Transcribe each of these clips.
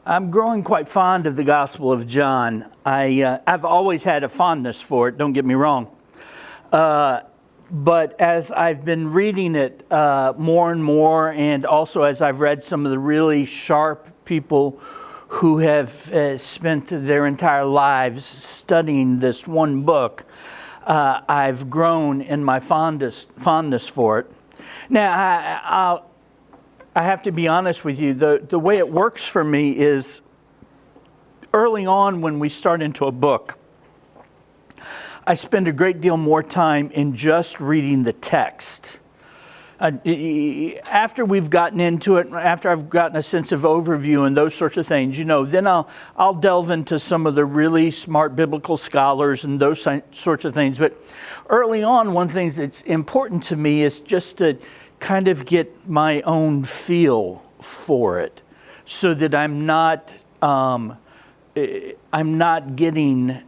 I'm growing quite fond of the Gospel of John. I've always had a fondness for it, don't get me wrong. But as I've been reading it more and more, and also as I've read some of the really sharp people who have spent their entire lives studying this one book, I've grown in my fondness for it. Now, I have to be honest with you, the way it works for me is early on when we start into a book, I spend a great deal more time in just reading the text. After we've gotten into it, after I've gotten a sense of overview and those sorts of things, then I'll delve into some of the really smart biblical scholars and those sorts of things. But early on, one thing that's important to me is just to kind of get my own feel for it, so that I'm not getting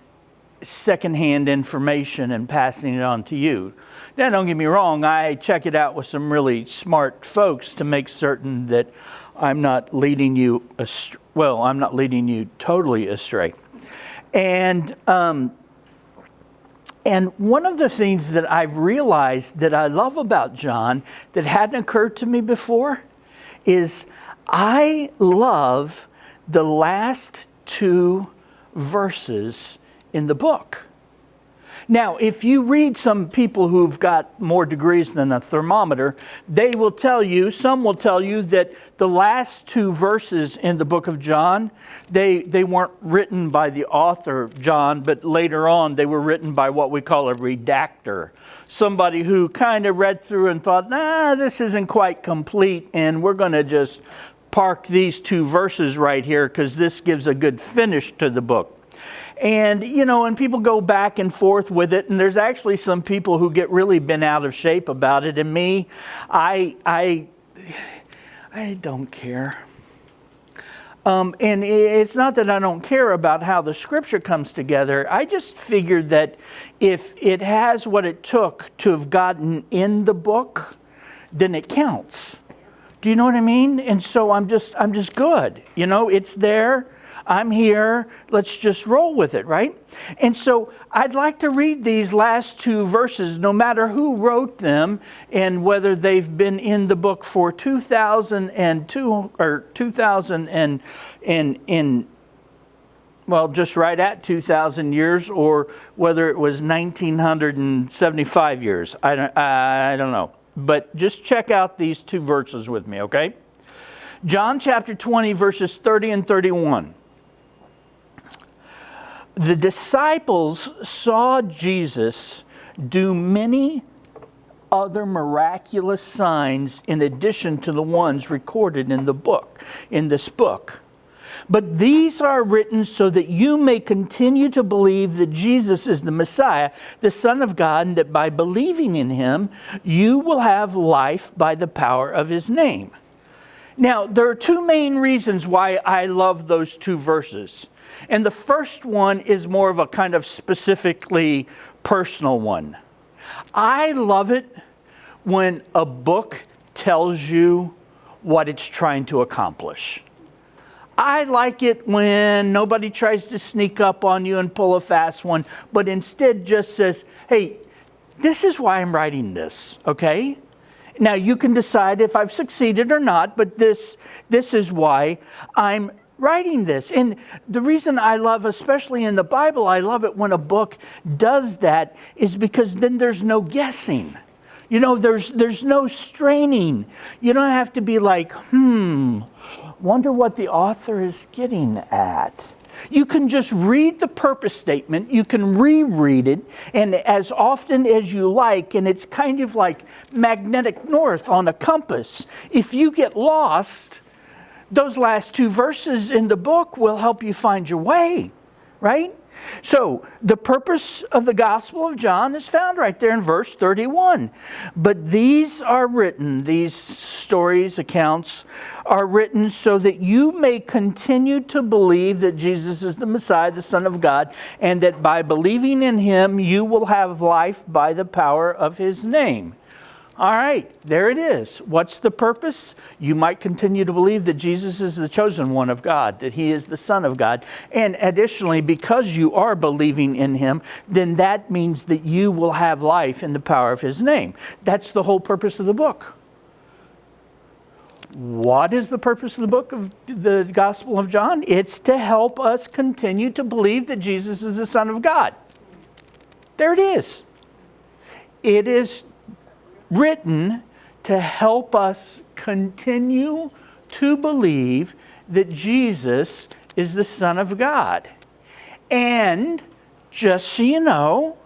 secondhand information and passing it on to you. Now, don't get me wrong, I check it out with some really smart folks to make certain that I'm not leading you astray. Well, I'm not leading you totally astray. And one of the things that I've realized that I love about John that hadn't occurred to me before is I love the last two verses in the book. Now, if you read some people who've got more degrees than a thermometer, some will tell you that the last two verses in the book of John, they weren't written by the author, John, but later on they were written by what we call a redactor. Somebody who kind of read through and thought, this isn't quite complete, and we're going to just park these two verses right here because this gives a good finish to the book. And, and people go back and forth with it, and there's actually some people who get really bent out of shape about it, and me, I don't care. And it's not that I don't care about how the scripture comes together. I just figured that if it has what it took to have gotten in the book, then it counts. Do you know what I mean? And so I'm just good. It's there. I'm here, let's just roll with it, right? And so I'd like to read these last two verses, no matter who wrote them and whether they've been in the book for 2002 or 2000 just right at 2,000 years, or whether it was 1975 years. I don't know. But just check out these two verses with me, okay? John chapter 20, verses 30 and 31. The disciples saw Jesus do many other miraculous signs in addition to the ones recorded in this book. But these are written so that you may continue to believe that Jesus is the Messiah, the Son of God, and that by believing in him, you will have life by the power of his name. Now, there are two main reasons why I love those two verses. And the first one is more of a kind of specifically personal one. I love it when a book tells you what it's trying to accomplish. I like it when nobody tries to sneak up on you and pull a fast one, but instead just says, hey, this is why I'm writing this, okay? Now, you can decide if I've succeeded or not, but this is why I'm writing this. And the reason I love, especially in the Bible, I love it when a book does that, is because then there's no guessing. There's no straining. You don't have to be like, wonder what the author is getting at. You can just read the purpose statement, you can reread it, and as often as you like, and it's kind of like magnetic north on a compass. If you get lost, those last two verses in the book will help you find your way, right? So, the purpose of the Gospel of John is found right there in verse 31. But these stories, accounts, are written so that you may continue to believe that Jesus is the Messiah, the Son of God, and that by believing in him, you will have life by the power of his name. All right, there it is. What's the purpose? You might continue to believe that Jesus is the chosen one of God, that he is the Son of God. And additionally, because you are believing in him, then that means that you will have life in the power of his name. That's the whole purpose of the book. What is the purpose of the book of the Gospel of John? It's to help us continue to believe that Jesus is the Son of God. There it is. It is written to help us continue to believe that Jesus is the Son of God. And just so you know,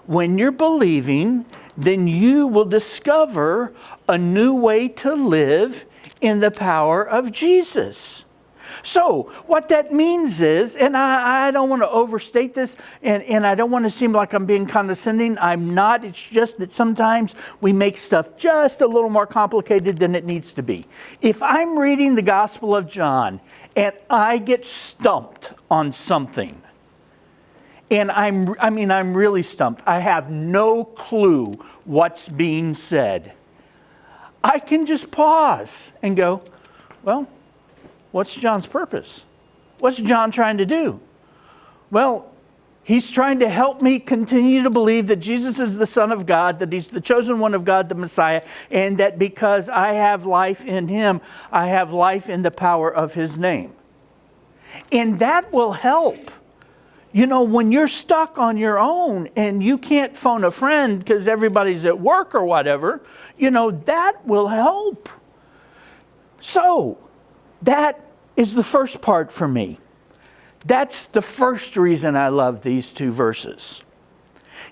when you're believing, then you will discover a new way to live in the power of Jesus. So what that means is, and I don't want to overstate this, and I don't want to seem like I'm being condescending. I'm not. It's just that sometimes we make stuff just a little more complicated than it needs to be. If I'm reading the Gospel of John and I get stumped on something, and I'm really stumped, I have no clue what's being said, I can just pause and go, well, what's John's purpose? What's John trying to do? Well, he's trying to help me continue to believe that Jesus is the Son of God, that he's the chosen one of God, the Messiah, and that because I have life in him, I have life in the power of his name. And that will help. You know, when you're stuck on your own and you can't phone a friend because everybody's at work or whatever, you know, that will help. So, that is the first part for me. That's the first reason I love these two verses.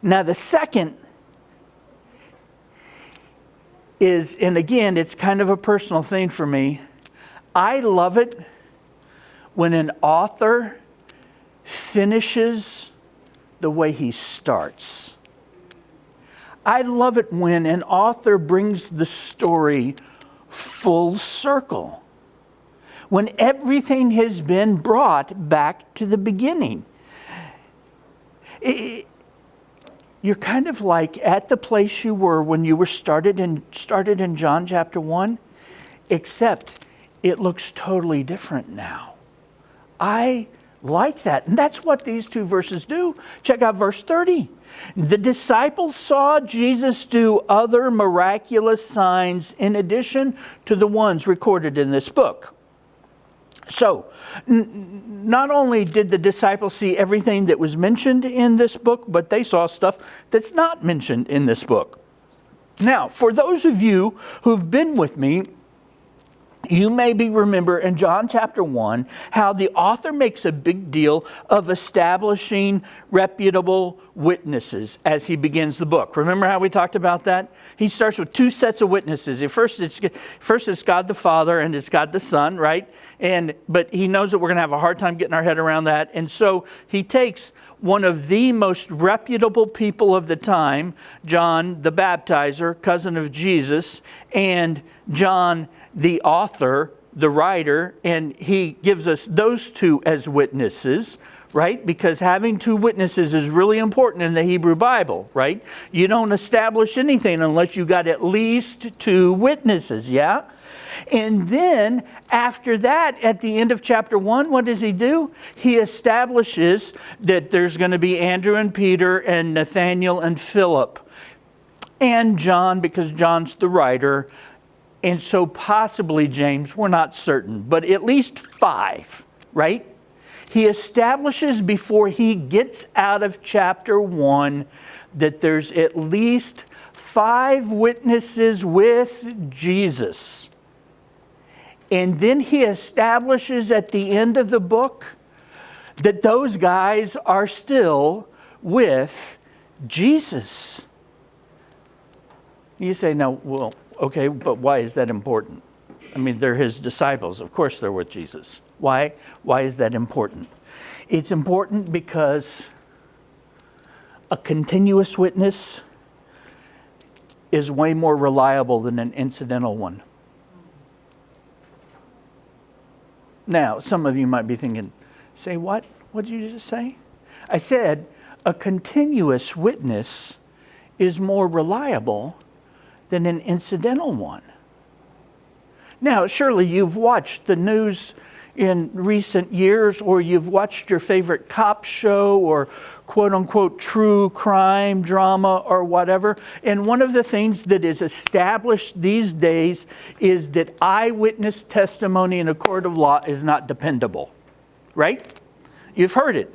Now the second is, and again, it's kind of a personal thing for me. I love it when an author finishes the way he starts. I love it when an author brings the story full circle, when everything has been brought back to the beginning. You're kind of like at the place you were when you were started in John chapter 1, except it looks totally different now. I like that. And that's what these two verses do. Check out verse 30. The disciples saw Jesus do other miraculous signs in addition to the ones recorded in this book. So, not only did the disciples see everything that was mentioned in this book, but they saw stuff that's not mentioned in this book. Now, for those of you who've been with me, you maybe remember in John chapter 1 how the author makes a big deal of establishing reputable witnesses as he begins the book. Remember how we talked about that? He starts with two sets of witnesses. First it's God the Father and it's God the Son, right? But he knows that we're going to have a hard time getting our head around that. And so he takes one of the most reputable people of the time, John the Baptizer, cousin of Jesus, and John the author, the writer, and he gives us those two as witnesses, right? Because having two witnesses is really important in the Hebrew Bible, right? You don't establish anything unless you got at least two witnesses, yeah? And then after that, at the end of chapter 1, what does he do? He establishes that there's going to be Andrew and Peter and Nathaniel and Philip and John, because John's the writer, and so possibly James, we're not certain, but at least 5, right? He establishes before he gets out of chapter 1 that there's at least 5 witnesses with Jesus. And then he establishes at the end of the book that those guys are still with Jesus. You say, no, well, okay, but why is that important? I mean, they're his disciples. Of course they're with Jesus. Why? Why is that important? It's important because a continuous witness is way more reliable than an incidental one. Now, some of you might be thinking, say what? What did you just say? I said a continuous witness is more reliable than an incidental one. Now, surely you've watched the news in recent years, or you've watched your favorite cop show or quote-unquote true crime drama or whatever. And one of the things that is established these days is that eyewitness testimony in a court of law is not dependable, right? You've heard it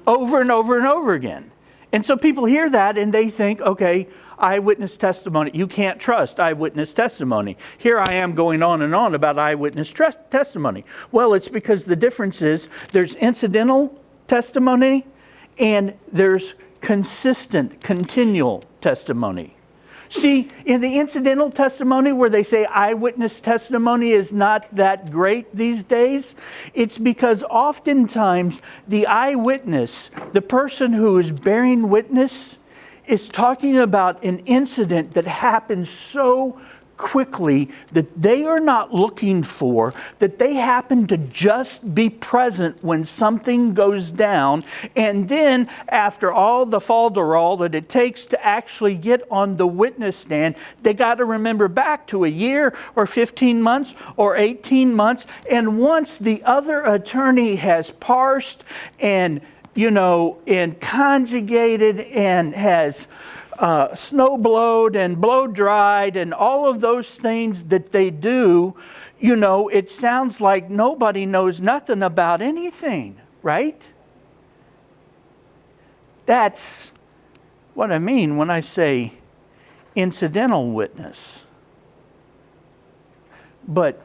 over and over and over again. And so people hear that and they think, okay, eyewitness testimony, you can't trust eyewitness testimony. Here I am going on and on about eyewitness testimony. Well, it's because the difference is there's incidental testimony and there's consistent, continual testimony. See, in the incidental testimony where they say eyewitness testimony is not that great these days, it's because oftentimes the eyewitness, the person who is bearing witness, is talking about an incident that happened so quickly that they are not looking for, that they happen to just be present when something goes down, and then after all the falderall that it takes to actually get on the witness stand, they got to remember back to a year or 15 months or 18 months, and once the other attorney has parsed and and conjugated and has snow blowed and blow dried and all of those things that they do, it sounds like nobody knows nothing about anything, right? That's what I mean when I say incidental witness. But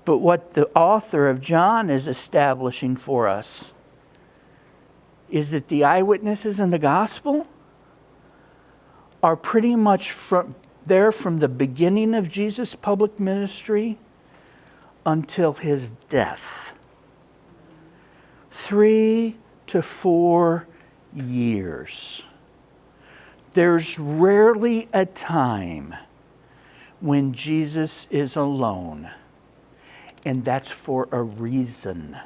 what the author of John is establishing for us is that the eyewitnesses in the gospel are pretty much there from the beginning of Jesus' public ministry until his death. 3 to 4 years. There's rarely a time when Jesus is alone. And that's for a reason.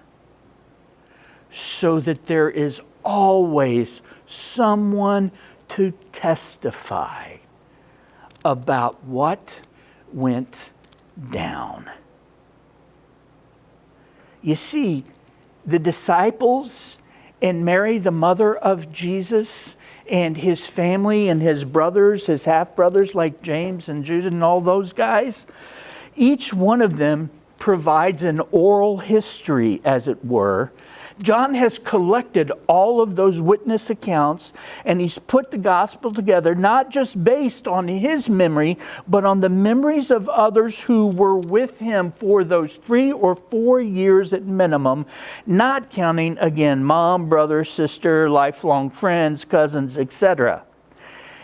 So that there is always someone to testify about what went down. You see, the disciples and Mary, the mother of Jesus, and his family and his brothers, his half-brothers like James and Judah and all those guys, each one of them provides an oral history, as it were. John has collected all of those witness accounts, and he's put the gospel together, not just based on his memory, but on the memories of others who were with him for those 3 or 4 years at minimum, not counting, again, mom, brother, sister, lifelong friends, cousins, etc.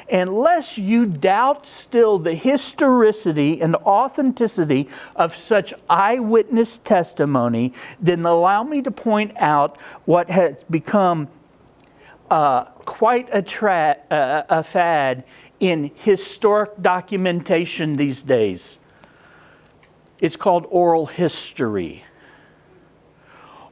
Unless you doubt still the historicity and authenticity of such eyewitness testimony, then allow me to point out what has become quite a fad in historic documentation these days. It's called oral history.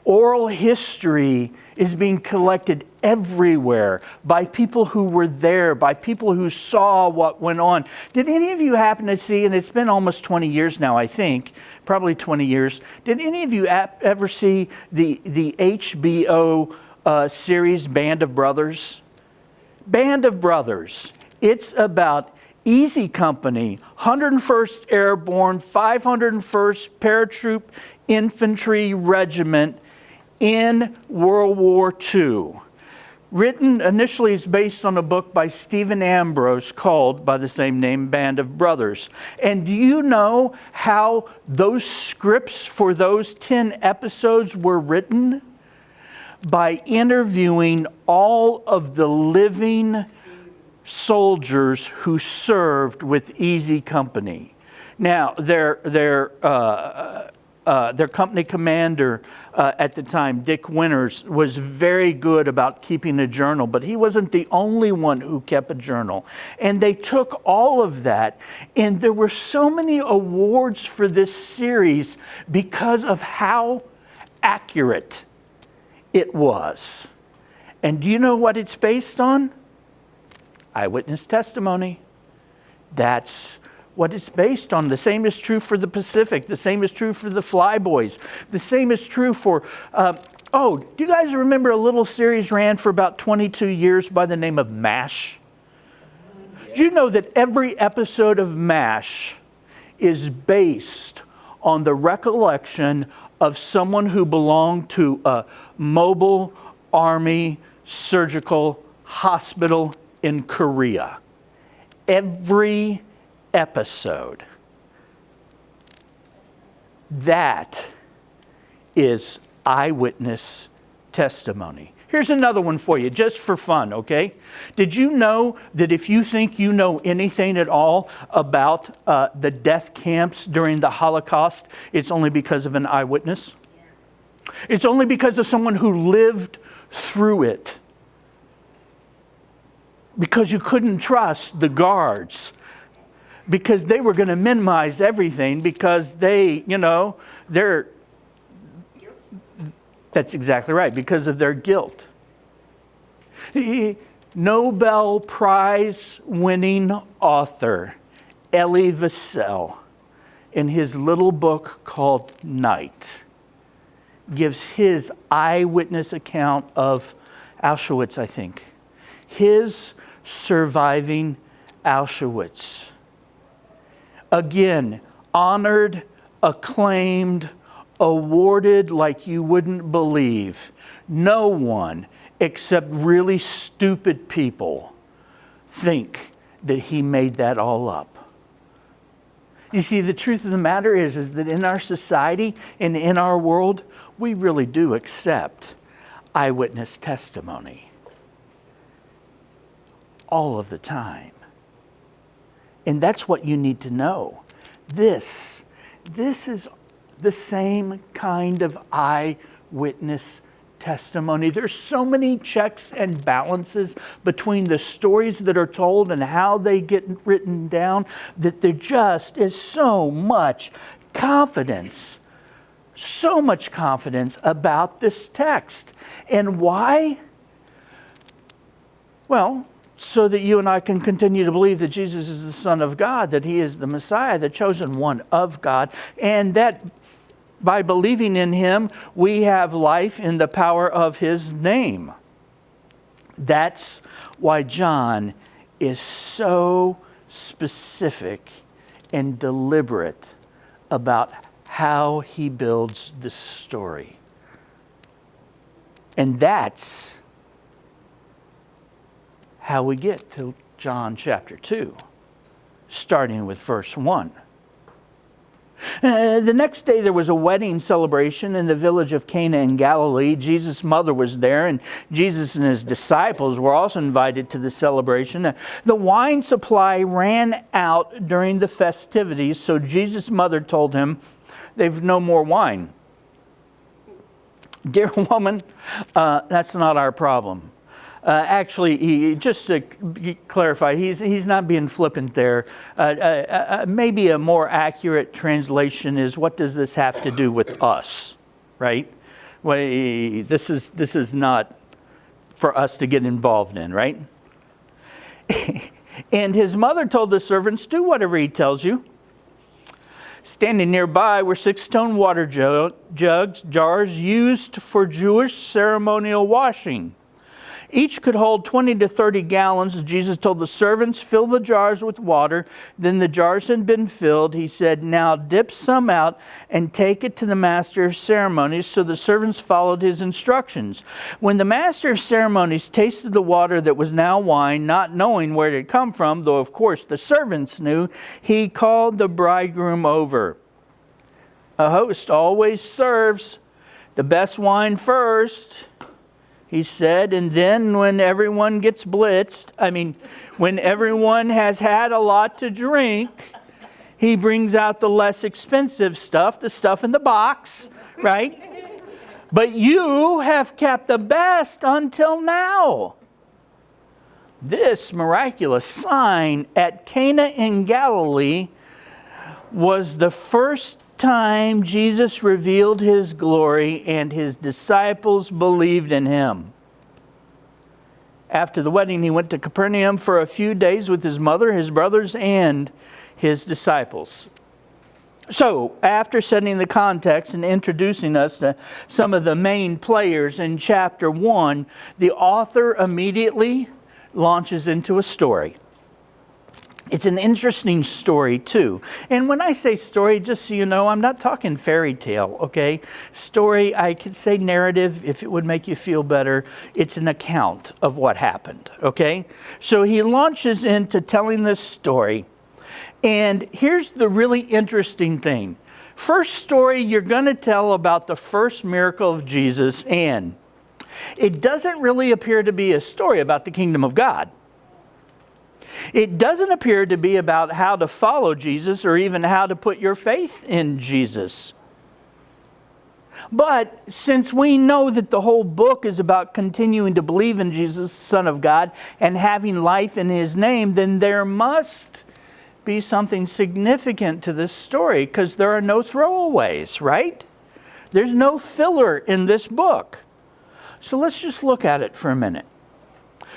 Oral history is being collected everywhere by people who were there, by people who saw what went on. Did any of you happen to see, and it's been almost 20 years now, I think, probably 20 years, did any of you ever see the HBO series Band of Brothers? Band of Brothers. It's about Easy Company, 101st Airborne, 501st Paratroop Infantry Regiment, in World War II. Written initially is based on a book by Stephen Ambrose called by the same name, Band of Brothers. And do you know how those scripts for those 10 episodes were written? By interviewing all of the living soldiers who served with Easy Company. Now, their company commander at the time, Dick Winters, was very good about keeping a journal, but he wasn't the only one who kept a journal. And they took all of that, and there were so many awards for this series because of how accurate it was. And do you know what it's based on? Eyewitness testimony. That's what it's based on. The same is true for the Pacific. The same is true for the Flyboys. The same is true for... do you guys remember a little series ran for about 22 years by the name of MASH? Do you know that every episode of MASH is based on the recollection of someone who belonged to a mobile army surgical hospital in Korea? Every episode. That is eyewitness testimony. Here's another one for you, just for fun, okay? Did you know that if you think you know anything at all about the death camps during the Holocaust, it's only because of an eyewitness? Yeah. It's only because of someone who lived through it. Because you couldn't trust the guards. Because they were going to minimize everything because that's exactly right, because of their guilt. The Nobel Prize winning author Elie Wiesel, in his little book called Night, gives his eyewitness account of Auschwitz, I think. His surviving Auschwitz. Again, honored, acclaimed, awarded like you wouldn't believe. No one except really stupid people think that he made that all up. You see, the truth of the matter is that in our society and in our world, we really do accept eyewitness testimony. All of the time. And that's what you need to know. This is the same kind of eyewitness testimony. There's so many checks and balances between the stories that are told and how they get written down that there just is so much confidence about this text. And why? Well, so that you and I can continue to believe that Jesus is the Son of God, that He is the Messiah, the chosen one of God, and that by believing in Him, we have life in the power of His name. That's why John is so specific and deliberate about how he builds this story. And that's how we get to John chapter 2, starting with verse 1. The next day there was a wedding celebration in the village of Cana in Galilee. Jesus' mother was there, and Jesus and His disciples were also invited to the celebration. The wine supply ran out during the festivities, so Jesus' mother told him, "They've no more wine." Dear woman, that's not our problem. Actually, just to clarify, he's not being flippant there. Maybe a more accurate translation is, what does this have to do with us? Right? Well, this is not for us to get involved in, right? And his mother told the servants, "Do whatever he tells you." Standing nearby were 6 stone water jars used for Jewish ceremonial washing. Each could hold 20 to 30 gallons. Jesus told the servants, "Fill the jars with water." Then the jars had been filled. He said, "Now dip some out and take it to the master of ceremonies." So the servants followed his instructions. When the master of ceremonies tasted the water that was now wine, not knowing where it had come from, though of course the servants knew, he called the bridegroom over. A host always serves the best wine first, he said, and then when everyone gets blitzed, when everyone has had a lot to drink, he brings out the less expensive stuff, the stuff in the box, right? But you have kept the best until now. This miraculous sign at Cana in Galilee was the first time Jesus revealed His glory and His disciples believed in Him. After the wedding, he went to Capernaum for a few days with his mother, his brothers, and his disciples. So, after setting the context and introducing us to some of the main players in chapter 1, the author immediately launches into a story. It's an interesting story, too. And when I say story, just so you know, I'm not talking fairy tale, okay? Story, I could say narrative if it would make you feel better. It's an account of what happened, okay? So he launches into telling this story. And here's the really interesting thing. First story, you're going to tell about the first miracle of Jesus, and it doesn't really appear to be a story about the kingdom of God. It doesn't appear to be about how to follow Jesus or even how to put your faith in Jesus. But since we know that the whole book is about continuing to believe in Jesus, Son of God, and having life in His name, then there must be something significant to this story, because there are no throwaways, right? There's no filler in this book. So let's just look at it for a minute.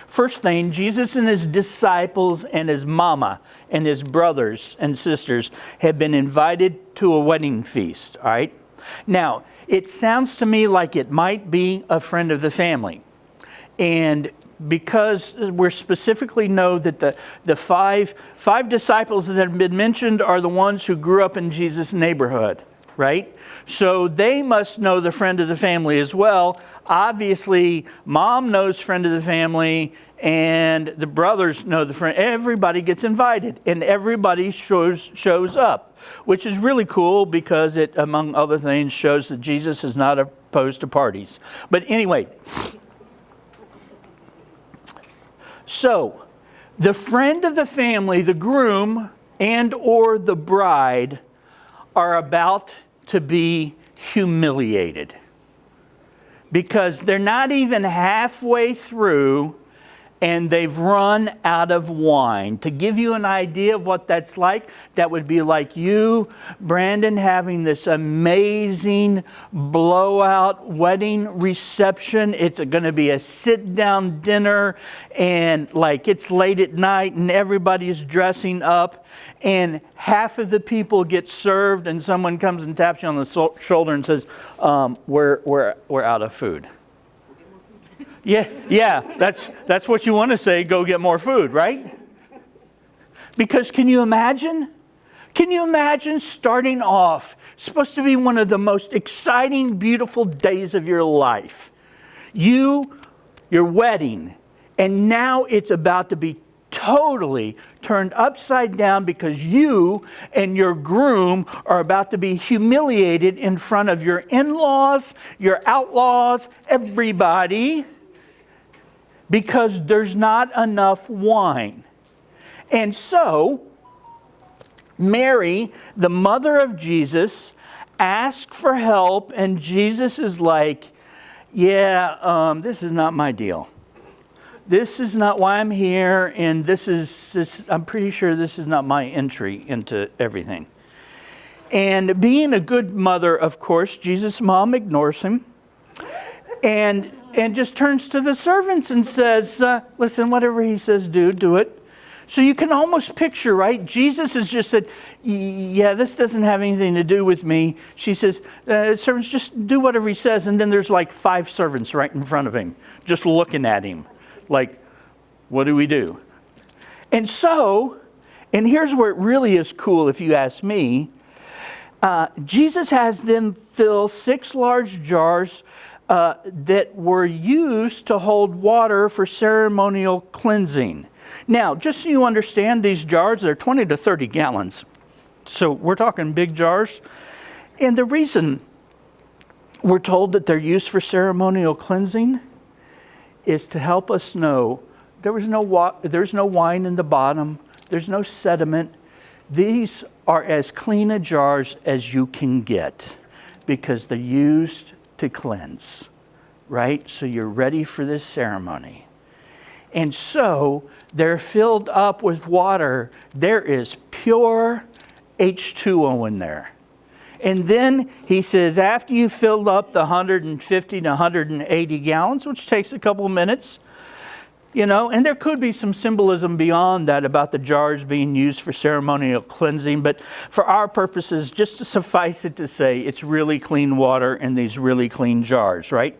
First thing, Jesus and his disciples and his mama and his brothers and sisters have been invited to a wedding feast, all right? Now, it sounds to me like it might be a friend of the family. And because we specifically know that the five disciples that have been mentioned are the ones who grew up in Jesus' neighborhood, right? So they must know the friend of the family as well. Obviously, mom knows friend of the family, and the brothers know the friend. Everybody gets invited, and everybody shows up, which is really cool because it, among other things, shows that Jesus is not opposed to parties. But anyway, so the friend of the family, the groom and or the bride, are about to be humiliated because they're not even halfway through and they've run out of wine. To give you an idea of what that's like, that would be like you, Brandon, having this amazing blowout wedding reception. It's going to be a sit-down dinner, and like it's late at night and everybody's dressing up, and half of the people get served and someone comes and taps you on the shoulder and says, we're out of food. Yeah, that's what you want to say, go get more food, right? Because can you imagine? Can you imagine starting off, supposed to be one of the most exciting, beautiful days of your life. Your wedding, and now it's about to be totally turned upside down because you and your groom are about to be humiliated in front of your in-laws, your outlaws, everybody, because there's not enough wine. And so, Mary, the mother of Jesus, asks for help, and Jesus is like, this is not my deal. This is not why I'm here, and I'm pretty sure this is not my entry into everything. And being a good mother, of course, Jesus' mom ignores him, and just turns to the servants and says, listen, whatever he says, do it. So you can almost picture, right? Jesus has just said, yeah, this doesn't have anything to do with me. She says, servants, just do whatever he says. And then there's like 5 servants right in front of him, just looking at him. Like, what do we do? And so, and here's where it really is cool if you ask me, Jesus has them fill 6 large jars that were used to hold water for ceremonial cleansing. Now, just so you understand, these jars are 20 to 30 gallons. So we're talking big jars. And the reason we're told that they're used for ceremonial cleansing is to help us know there's no wine in the bottom, there's no sediment. These are as clean a jars as you can get because they're used to cleanse, right? So you're ready for this ceremony. And so they're filled up with water. There is pure H2O in there. And then he says, after you filled up the 150 to 180 gallons, which takes a couple of minutes, You know, and there could be some symbolism beyond that about the jars being used for ceremonial cleansing, but for our purposes, just to suffice it to say, it's really clean water in these really clean jars, right?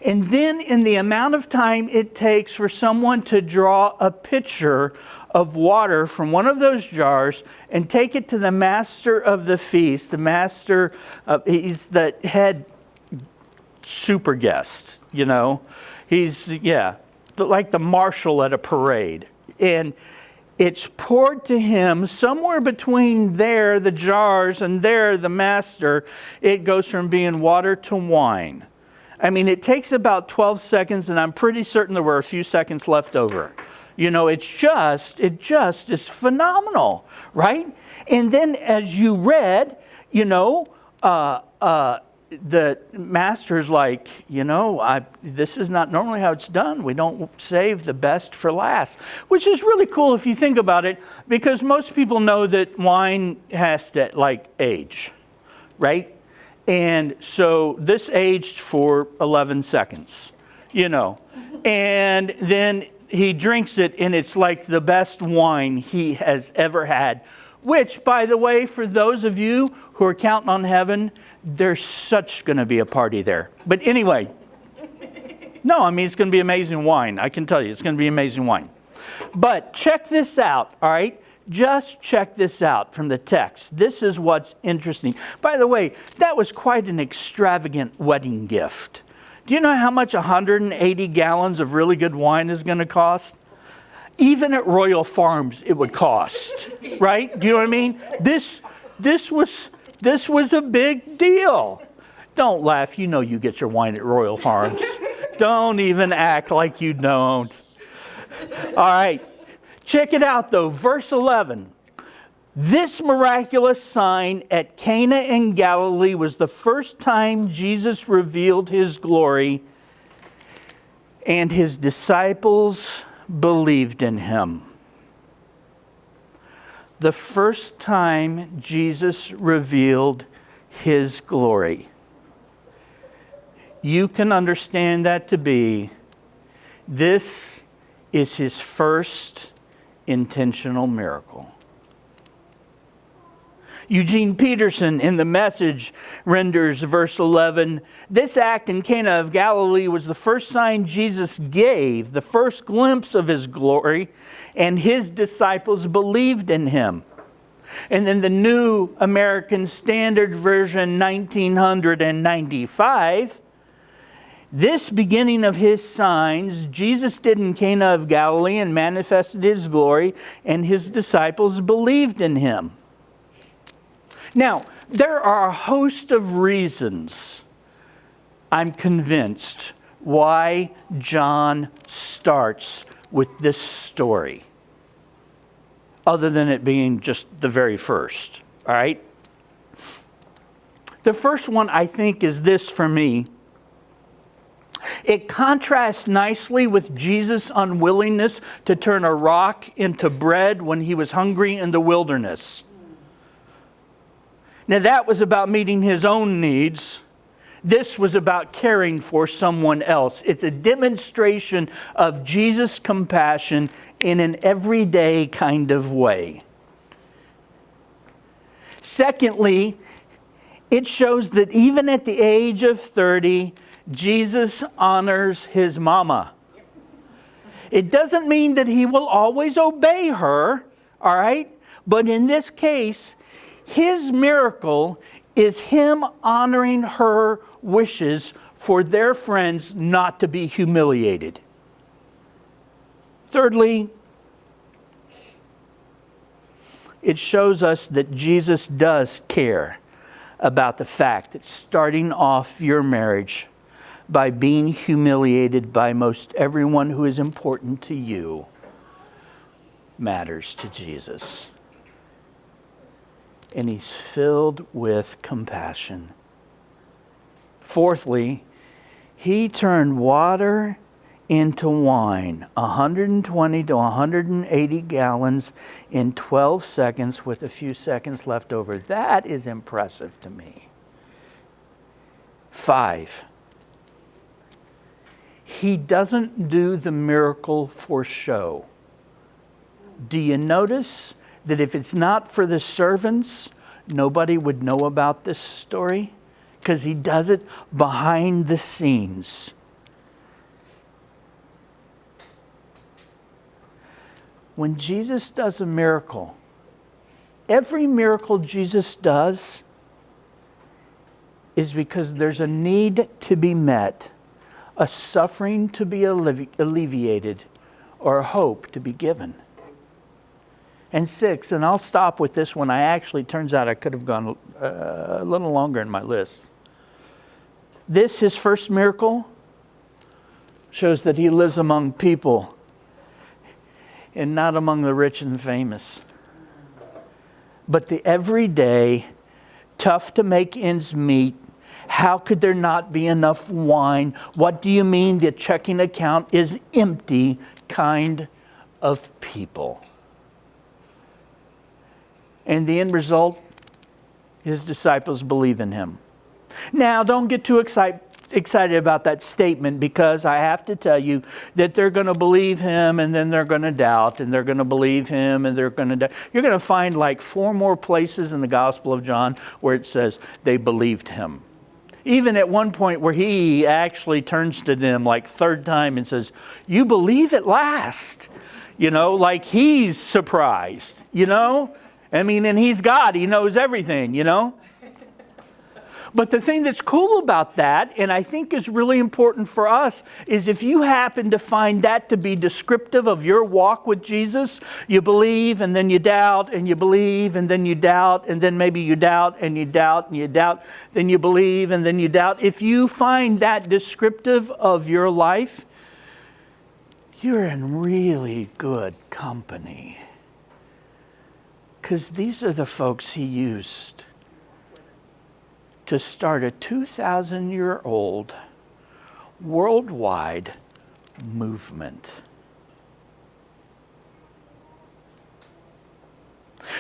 And then in the amount of time it takes for someone to draw a pitcher of water from one of those jars and take it to the master of the feast, the master, he's the head super guest, you know. He's, like the marshal at a parade. And it's poured to him somewhere between there, the jars, and there, the master. It goes from being water to wine. I mean, it takes about 12 seconds, and I'm pretty certain there were a few seconds left over. You know, it just is phenomenal, right? And then as you read, you know, the master's like, you know, this is not normally how it's done. We don't save the best for last, which is really cool if you think about it, because most people know that wine has to like age, right? And so this aged for 11 seconds, you know, and then he drinks it and it's like the best wine he has ever had, which, by the way, for those of you who are counting on heaven, there's such going to be a party there. But anyway, no, I mean, it's going to be amazing wine. I can tell you, it's going to be amazing wine. But check this out, all right? Just check this out from the text. This is what's interesting. By the way, that was quite an extravagant wedding gift. Do you know how much 180 gallons of really good wine is going to cost? Even at Royal Farms, it would cost, right? Do you know what I mean? This was a big deal. Don't laugh. You know you get your wine at Royal Farms. Don't even act like you don't. All right. Check it out, though. Verse 11. This miraculous sign at Cana in Galilee was the first time Jesus revealed his glory, and his disciples believed in him. The first time Jesus revealed his glory. You can understand that to be, this is his first intentional miracle. Eugene Peterson in The Message renders verse 11, this act in Cana of Galilee was the first sign Jesus gave, the first glimpse of his glory, and his disciples believed in him. And then the New American Standard Version 1995, this beginning of his signs, Jesus did in Cana of Galilee and manifested his glory, and his disciples believed in him. Now, there are a host of reasons, I'm convinced, why John starts with this story, other than it being just the very first, all right? The first one, I think, is this for me. It contrasts nicely with Jesus' unwillingness to turn a rock into bread when he was hungry in the wilderness. Now, that was about meeting his own needs. This was about caring for someone else. It's a demonstration of Jesus' compassion in an everyday kind of way. Secondly, it shows that even at the age of 30, Jesus honors his mama. It doesn't mean that he will always obey her, all right? But in this case, his miracle is him honoring her wishes for their friends not to be humiliated. Thirdly, it shows us that Jesus does care about the fact that starting off your marriage by being humiliated by most everyone who is important to you matters to Jesus. And he's filled with compassion. Fourthly, he turned water into wine, 120 to 180 gallons in 12 seconds with a few seconds left over. That is impressive to me. 5, He doesn't do the miracle for show. Do you notice that if it's not for the servants, nobody would know about this story? Because he does it behind the scenes. When Jesus does a miracle, every miracle Jesus does is because there's a need to be met, a suffering to be alleviated, or a hope to be given. And 6, and I'll stop with this one. Turns out I could have gone a little longer in my list. This, his first miracle, shows that he lives among people and not among the rich and famous. But the everyday, tough to make ends meet, how could there not be enough wine? What do you mean the checking account is empty kind of people? And the end result, his disciples believe in him. Now, don't get too excited about that statement, because I have to tell you that they're going to believe him and then they're going to doubt, and they're going to believe him and they're going to doubt. You're going to find like 4 more places in the Gospel of John where it says they believed him. Even at one point where he actually turns to them like 3rd time and says, "You believe at last." You know, like he's surprised, you know? I mean, and he's God. He knows everything, you know? But the thing that's cool about that, and I think is really important for us, is if you happen to find that to be descriptive of your walk with Jesus, you believe and then you doubt, and you believe and then you doubt, and then maybe you doubt and you doubt and you doubt, then you believe and then you doubt. If you find that descriptive of your life, you're in really good company. Because these are the folks he used to start a 2,000-year-old worldwide movement.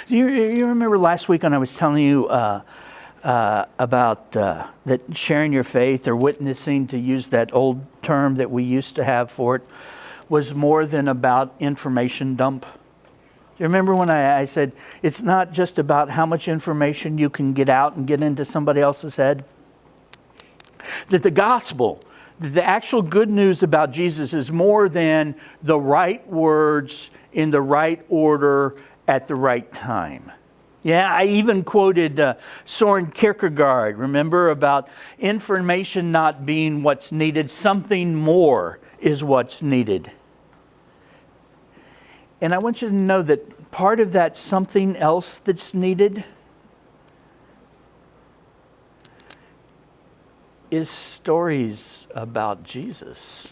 You remember last week when I was telling you about that sharing your faith or witnessing, to use that old term that we used to have for it, was more than about information dump? You remember when I said it's not just about how much information you can get out and get into somebody else's head? That the gospel, the actual good news about Jesus, is more than the right words in the right order at the right time. Yeah, I even quoted Soren Kierkegaard, remember, about information not being what's needed, something more is what's needed. And I want you to know that part of that something else that's needed is stories about Jesus.